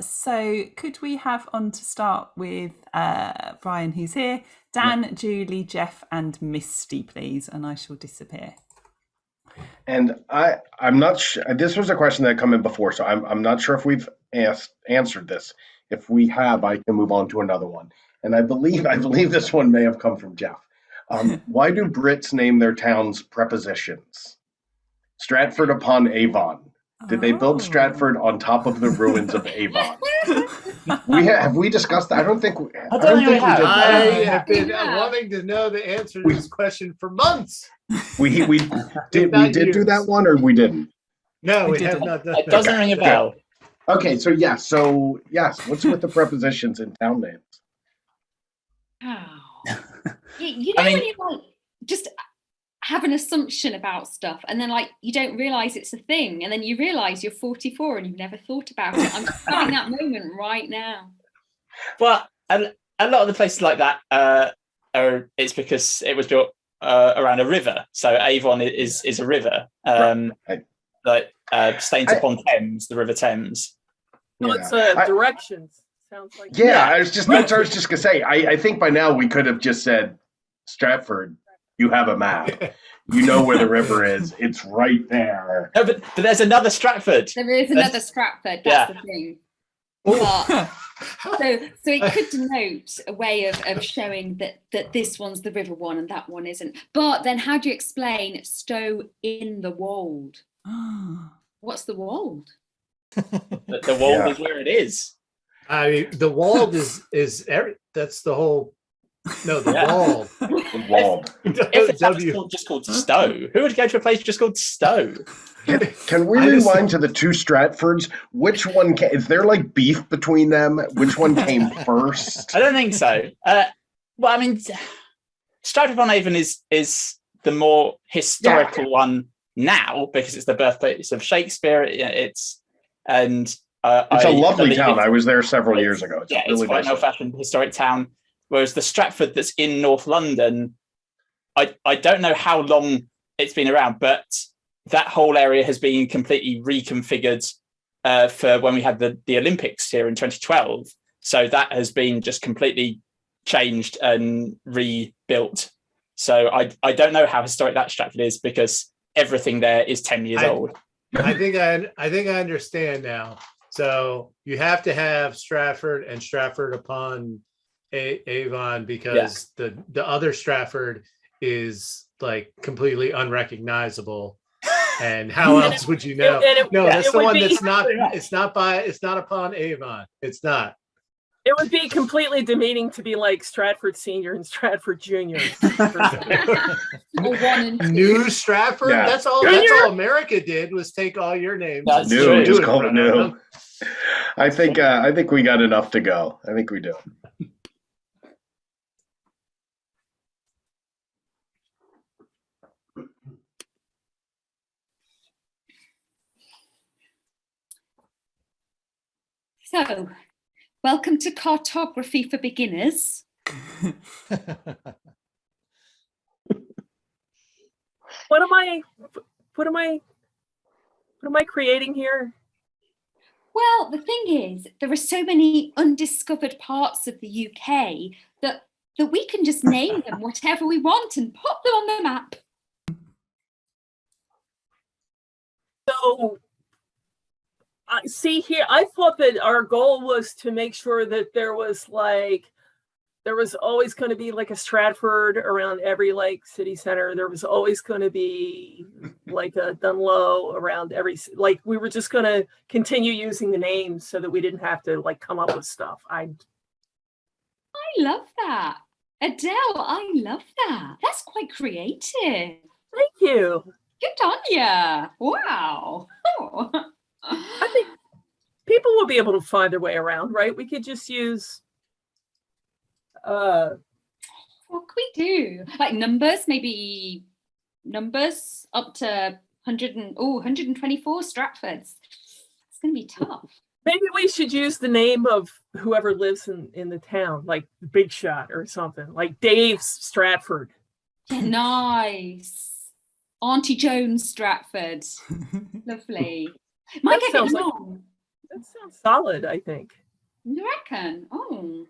So could we have on to start with Brian, who's here, Dan, Julie, Jeff, and Misty, please, and I shall disappear. And I'm not sure. This was a question that had come in before, so I'm not sure if we've answered this. If we have, I can move on to another one. And I believe this one may have come from Jeff. Why do Brits name their towns prepositions? Stratford upon Avon. Did they build Stratford on top of the ruins of Avon? Have we discussed that? I don't think we did. I have been wanting to know the answer to this question for months. We did do that one, or we didn't? No, we have not done that. It doesn't ring a bell. Okay, so yes, what's with the prepositions in town names? You know, when you like just have an assumption about stuff and then like you don't realize it's a thing, and then you realize you're 44 and you've never thought about it. I'm just having that moment right now. Well, a lot of the places like that it's because it was built around a river. So Avon is a river, like Staines upon Thames, the River Thames. No, it's directions. Sounds like I was just gonna say. I think by now we could have just said Stratford. You have a map. You know where the river is. It's right there. No, but there's another Stratford. There is another Stratford. That's the thing. But, so it could denote a way of showing that this one's the river one and that one isn't. But then how do you explain Stow in the Wold? What's the Wold? The Wold is where it is. I mean, the Wold is that's the whole. No, the Wold. The Wold. If it's just called Stow, who would go to a place just called Stow? Can we rewind to the two Stratfords? Which one is there like beef between them? Which one came first? I don't think so. Well, I mean, Stratford upon Avon is the more historical one now because it's the birthplace of Shakespeare. It's a lovely town. I was there several years ago. It's quite an old-fashioned historic town. Whereas the Stratford that's in North London, I don't know how long it's been around, but that whole area has been completely reconfigured for when we had the Olympics here in 2012. So that has been just completely changed and rebuilt. So I don't know how historic that Stratford is because everything there is 10 years old. I think I understand now. So you have to have Stratford and Stratford upon Avon because the other Stratford is like completely unrecognizable. And how else would you know? That's the one that's not. It's not upon Avon. It's not. It would be completely demeaning to be like Stratford Senior and Stratford Junior. New Stratford. Yeah. That's all America did was take all your names. That's new. Just call it new. I think we got enough to go. I think we do. So, welcome to Cartography for Beginners. What am I what am I creating here? Well, the thing is, there are so many undiscovered parts of the UK that we can just name them whatever we want and pop them on the map. So, see here, I thought that our goal was to make sure that there was always going to be like a Stratford around every like city center. There was always going to be like a Dunlow around every, like we were just going to continue using the names so that we didn't have to like come up with stuff. I love that. Adele, I love that. That's quite creative. Thank you. Good on ya. Wow. Oh. I think people will be able to find their way around, right? We could just use what could we do? Like numbers, maybe numbers up to 124 Stratfords. It's going to be tough. Maybe we should use the name of whoever lives in the town, like Big Shot or something, like Dave Stratford. Yeah, nice. Auntie Jones Stratford. Lovely. Might get it wrong. That sounds solid, I think. You reckon? Oh.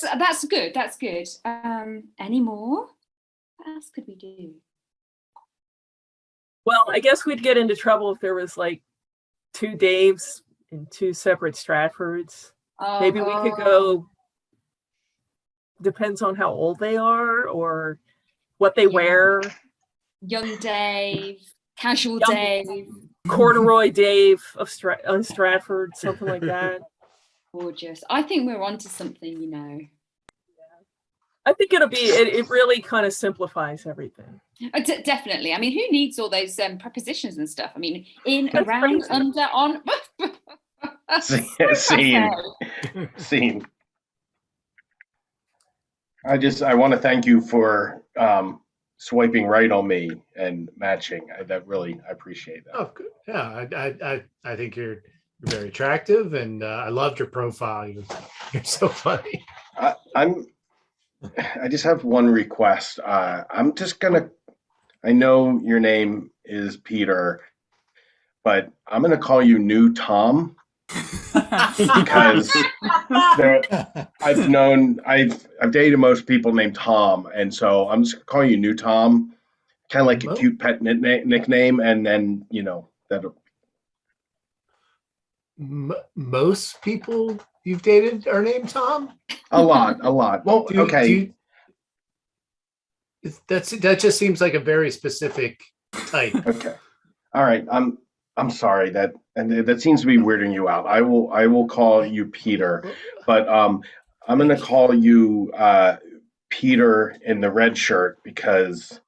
That's good. That's good. Any more? What else could we do? Well, I guess we'd get into trouble if there was like 2 Daves and 2 separate Stratfords. Maybe we could go, depends on how old they are or what they wear. Young Dave, casual Dave. Corduroy Dave of Stratford, something like that. Gorgeous. I think we're onto something, you know. I think it really kind of simplifies everything. Definitely. I mean, who needs all those prepositions and stuff? I mean, in, around, under, on. Scene. I want to thank you for swiping right on me and matching. I appreciate that. Oh, good. Yeah, I think you're very attractive, and I loved your profile. You're so funny. I just have one request. I'm just gonna. I know your name is Peter, but I'm gonna call you New Tom because I've dated most people named Tom, and so I'm just calling you New Tom, kind of like a cute pet nickname, and then that. Most people you've dated are named Tom? A lot. Well, okay. That just seems like a very specific type. Okay. All right. I'm sorry that seems to be weirding you out. I will call you Peter, but I'm going to call you Peter in the red shirt because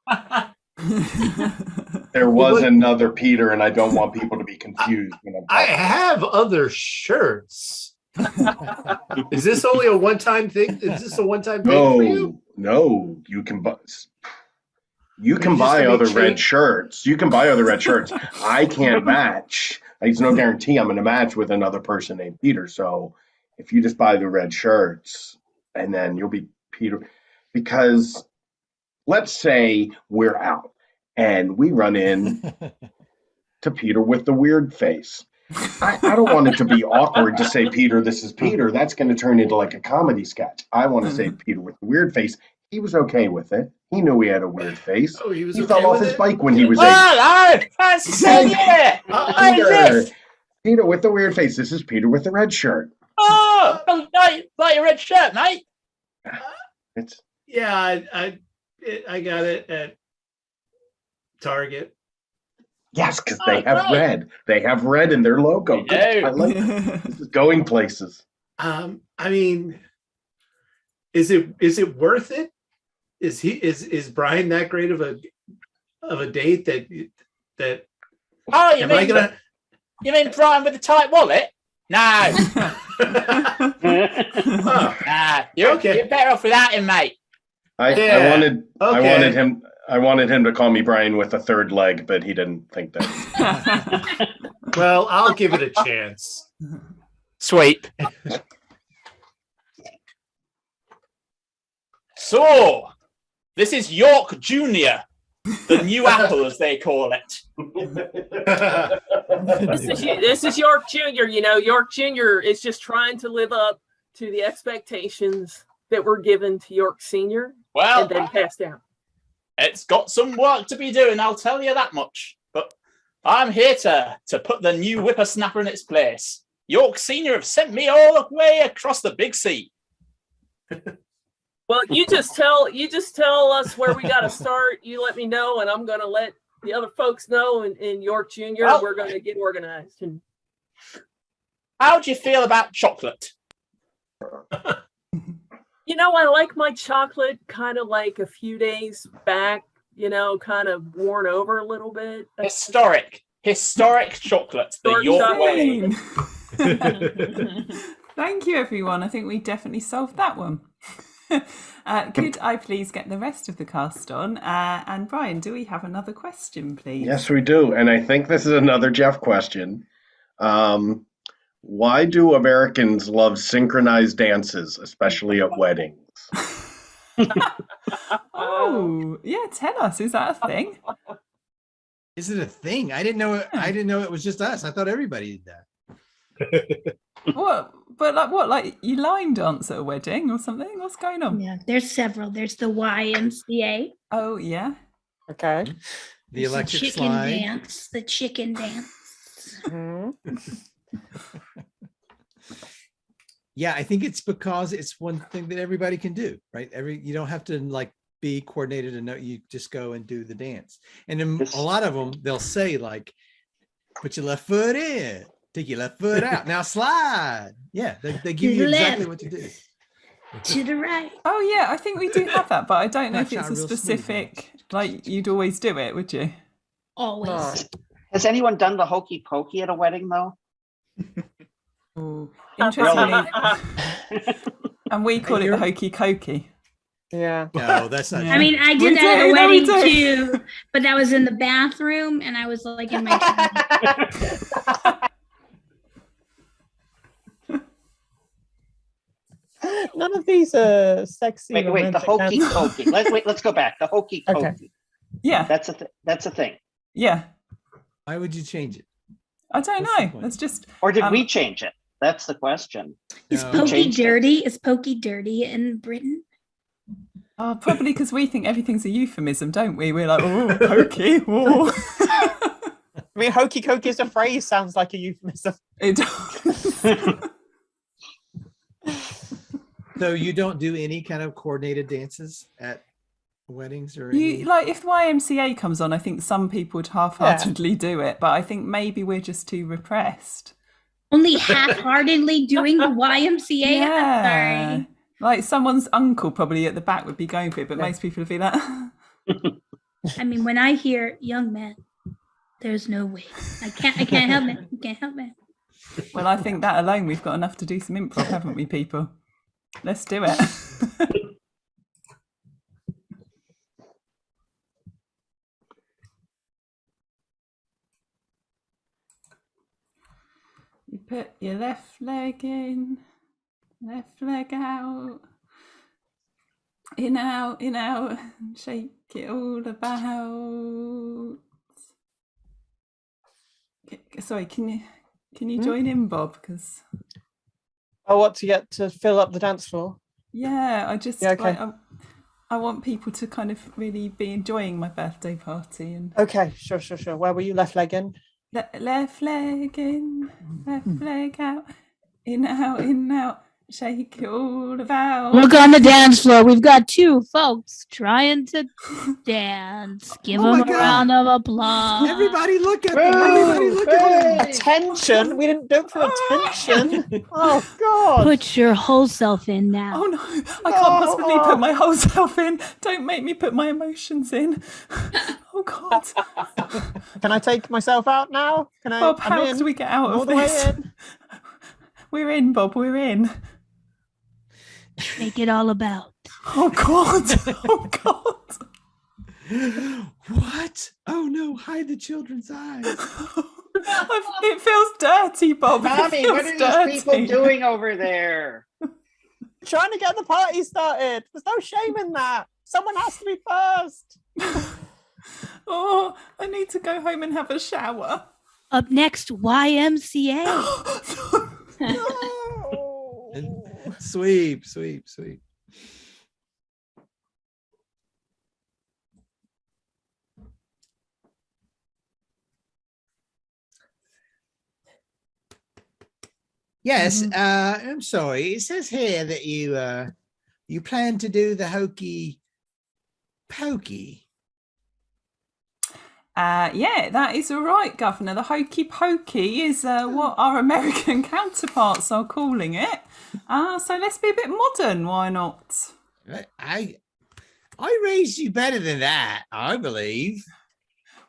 there was another Peter, and I don't want people to be confused. I have other shirts. Is this only a one-time thing? Is this a one-time thing for you? No, you can buy. You can buy other red shirts. You can buy other red shirts. I can't match. There's no guarantee I'm going to match with another person named Peter. So if you just buy the red shirts, and then you'll be Peter, because let's say we're out and we run in to Peter with the weird face. I don't want it to be awkward to say, Peter, this is Peter. That's going to turn into like a comedy sketch. I want to say Peter with the weird face. He was okay with it. He knew he had a weird face. Oh, he fell off his bike when he was 8. Peter with the weird face. This is Peter with the red shirt. Oh, like your red shirt, mate. I got it at Target. Yes, because they have red. They have red in their logo. Good. I like it. This is going places. I mean, is it worth it? Is Brian that great of a date that? Oh, you mean Brian with the tight wallet? No. You're better off without him, mate. I wanted him to call me Brian with a third leg, but he didn't think that. Well, I'll give it a chance. Sweet. So, this is York Jr., The new apple, as they call it. This is York Jr. You know, York Jr. is just trying to live up to the expectations that were given to York Sr. Well, and then passed down. It's got some work to be doing, I'll tell you that much. But I'm here to put the new whippersnapper in its place. York Senior have sent me all the way across the big sea. Well, you just tell us where we got to start. You let me know, and I'm going to let the other folks know. And York Jr. Well, we're going to get organized. And how do you feel about chocolate? you know, I like my chocolate kind of like a few days back. You know, kind of worn over a little bit. Historic chocolate. The York way. Thank you, everyone. I think we definitely solved that one. Could I please get the rest of the cast on? And Brian, do we have another question, please? Yes, we do. And I think this is another Jeff question. Why do Americans love synchronized dances, especially at weddings? Oh, yeah. Tell us. Is that a thing? Is it a thing? I didn't know it was just us. I thought everybody did that. What? But like what? Like you line dance at a wedding or something? What's going on? Yeah, there's several. There's the YMCA. Oh yeah. Okay. The There's electric chicken slide. dance. The chicken dance. Yeah, I think it's because it's one thing that everybody can do, right? You don't have to like be coordinated and know, you just go and do the dance. And then a lot of them, they'll say like, put your left foot in, take your left foot out, now slide. Yeah, they give you exactly what to do. To the right. Oh yeah, I think we do have that, but I don't know if That's it's a not real specific. Like you'd always do it, would you? Always. Has anyone done the hokey pokey at a wedding though? Ooh, interestingly, and we call it the hokey cokey. Yeah. No, that's not. I mean, I We did that at a do, no, we wedding do. too, but that was in the bathroom, and I was like in my. None of these are sexy. Wait, the romantic hokey dances. pokey. Let's go back. The hokey pokey. Okay. Yeah, That's a thing. yeah. Why would you change it? I don't What's the know. point? That's just. Or did we change it? That's the question. Is No. pokey Changed it. dirty? Is pokey dirty in Britain? Oh, probably because we think everything's a euphemism, don't we? We're like, oh, pokey. Oh. I mean, hokey cokey as a phrase sounds like a euphemism. It does. So you don't do any kind of coordinated dances at weddings or any... You like if YMCA comes on, I think some people would half-heartedly do it, but I think maybe we're just too repressed. Only half-heartedly doing the YMCA? Yeah. Sorry. Like someone's uncle probably at the back would be going for it, but most people would be like, I mean, when I hear young men, there's no way. I can't help it. I can't help it. well, I think that alone we've got enough to do some improv, haven't we, people? Let's do it. You put your left leg in, left leg out, in out, shake it all about. Sorry, can you join in, Bob? Because Oh, what, to get to fill up the dance floor? yeah, I just Yeah, okay. like, I want people to kind of really be enjoying my birthday party and Okay, sure. Where were you? Left leg in? left leg in, left leg out, in out, shake it all about. Look on the dance floor. We've got two folks trying to dance. Give Oh them my a God. round of applause. Everybody look at them. Everybody look at them. Attention! We didn't do it for attention. Oh God! Put your whole self in now. Oh no, I can't possibly put my whole self in. Don't make me put my emotions in. Oh God. Can I take myself out now? Can I? Bob, I'm how in. do we get out All of the way this? in. We're in, Bob, we're in. Make it all about. Oh God. Oh God. What? Oh no, hide the children's eyes. It feels dirty, Bob. Mommy, what are these people doing over there? Trying to get the party started. There's no shame in that. Someone has to be first. Oh, I need to go home and have a shower. Up next, YMCA. Sweep. Yes, I'm sorry. It says here that you plan to do the hokey pokey. Yeah, that is all right, Governor. The hokey pokey is what our American counterparts are calling it. So let's be a bit modern, why not? I raised you better than that, I believe.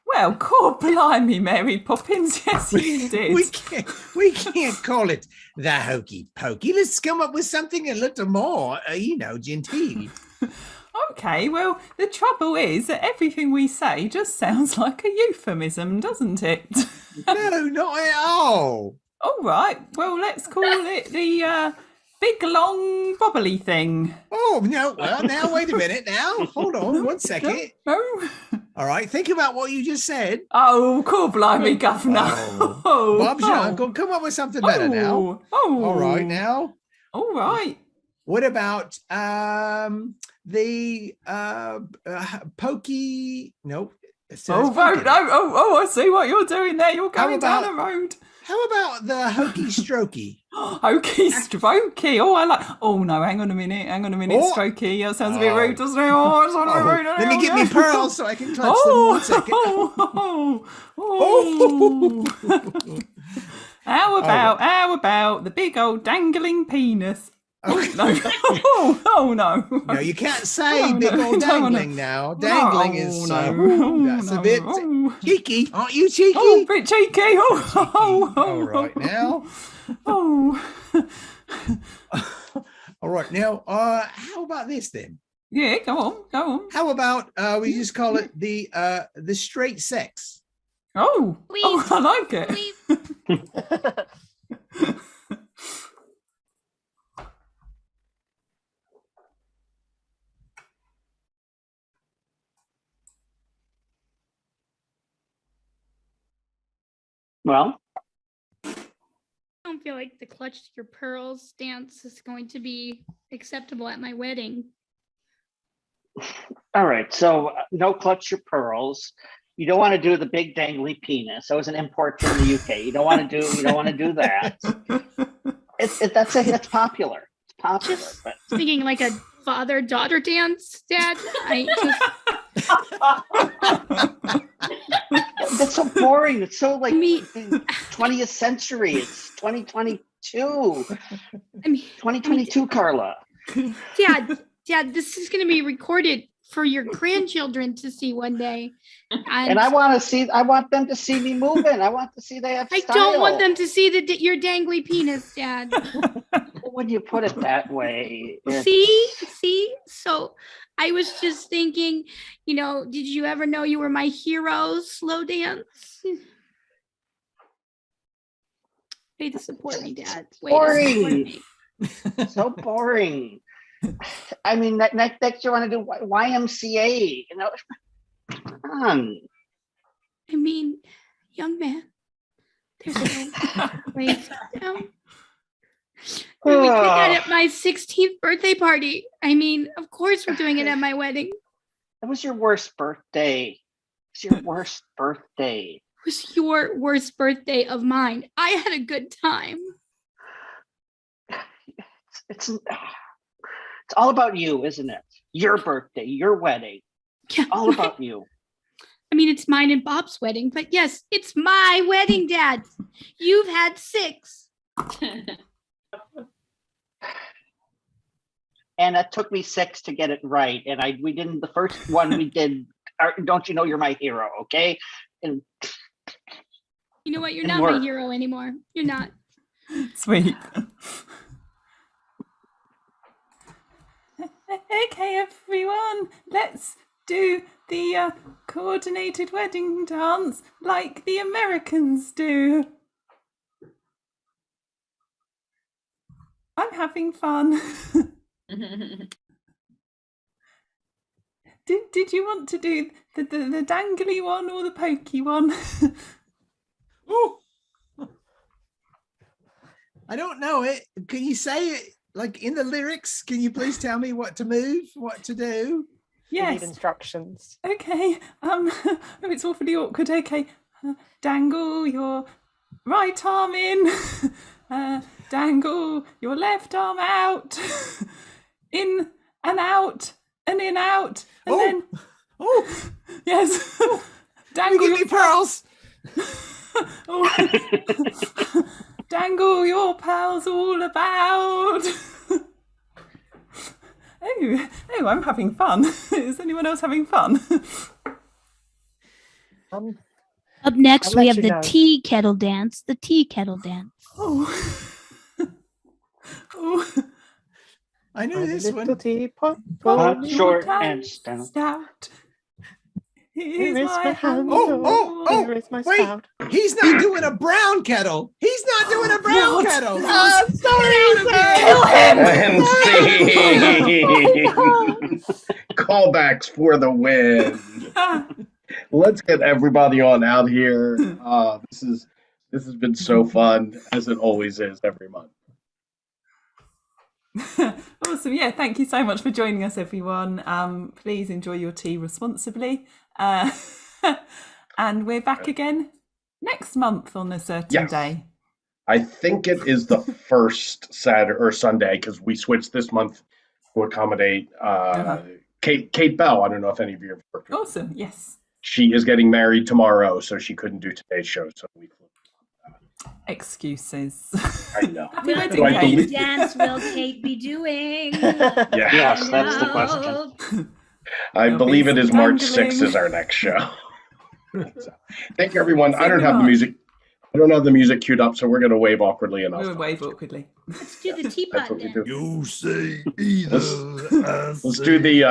Well, core blimey, Mary Poppins, yes you did. We can't call it the hokey pokey. Let's come up with something a little more, genteel. Okay, well, the trouble is that everything we say just sounds like a euphemism, doesn't it? No, not at all. All right, well, let's call it the big, long, bobbly thing. Oh, no, well, now, wait a minute. Now, hold on 1 second. No. All right, think about what you just said. Oh, cool, blimey, Governor. Oh. Bob's your uncle. Come up with something better now. Oh. All right, now. All right. What about the pokey? Nope. I see what you're doing there. You're going down a road. How about the hokey strokey? Hokey strokey. Oh, I like. Oh no, hang on a minute. Oh. Strokey. That sounds a bit rude, doesn't it? Oh, it's not rude. Let me get me pearls so I can clutch them 1 second. How about the big old dangling penis? Okay. No. No. No, you can't say big old dangling now. Dangling is that's a bit cheeky. Aren't you cheeky? Oh, a bit cheeky. All right now. Oh. All right now. How about this then? Yeah, go on. How about we just call it the straight sex? Oh, I like it. Well, I don't feel like the clutch your pearls dance is going to be acceptable at my wedding. all right. So no clutch your pearls. You don't want to do the big dangly penis. That was an import from the UK. You don't want to do that. That's popular. It's popular. Just but thinking like a father-daughter dance, Dad. That's so boring. It's so like 20th century. It's 2022. 2022, Carla. Dad, this is going to be recorded for your grandchildren to see one day. And I want them to see me moving. I want to see they have style. I don't want them to see your dangly penis, Dad. When you put it that way. See? So I was just thinking, did you ever know you were my hero, slow dance? Way to support me, Dad. Boring. So boring. I mean, next you want to do YMCA, Come on. I mean, young man, there's no way down. We did that at my 16th birthday party. I mean, of course we're doing it at my wedding. That was your worst birthday. It's your worst birthday. It was your worst birthday of mine. I had a good time. It's all about you, isn't it? Your birthday, your wedding. Yeah, all about you. I mean, it's mine and Bob's wedding, but yes, it's my wedding, Dad. You've had 6. And it took me 6 to get it right. And we didn't, the first one we did, don't you know you're my hero, okay? And you know what? You're not my hero anymore. You're not. Sweet. Okay, everyone, let's do the coordinated wedding dance like the Americans do. I'm having fun. Did you want to do the dangly one or the pokey one? Ooh. I don't know it. Can you say it like in the lyrics? Can you please tell me what to move, what to do? We need Yes. instructions. Okay. Oh, it's awfully awkward. Okay. Dangle your right arm in. Dangle your left arm out. In and out and in out and then. Oh, Yes. oh. Dangle Give me pearls. Oh. Dangle your pals all about. Oh, I'm having fun. Is anyone else having fun? Up next, I'll we let have you the know. Tea Kettle Dance. The Tea Kettle Dance. Oh. Oh. I knew I'm a this little one. teapot, Hot, going short, Tight, and stout. stout. Here Here's is my my hand. Oh, Here is my wait. spout. He's not doing a brown kettle. He's not doing a brown What? kettle. Sorry, Kill him! And see. Callbacks for the win. Let's get everybody on out here. This has been so fun, as it always is every month. Awesome. Yeah, thank you so much for joining us, everyone. Please enjoy your tea responsibly. And we're back again next month on a certain day. I think it is the first Saturday or Sunday because we switched this month to accommodate Kate Bell. I don't know if any of you have worked with her. Awesome. Yes. She is getting married tomorrow, so she couldn't do today's show. So we flew. Excuses. I know. Happy So wedding, I Kate. believe- dance will Kate be doing? Yeah. Yes, that's the question. I There'll believe be it is some March dangling. 6th is our next show. So, thank you, everyone. I See don't you have the March. music. I don't have the music queued up, so we're going to wave awkwardly and I'll We'll stop. wave awkwardly. Let's do the That's teapot what we dance. do. You say either. Let's do the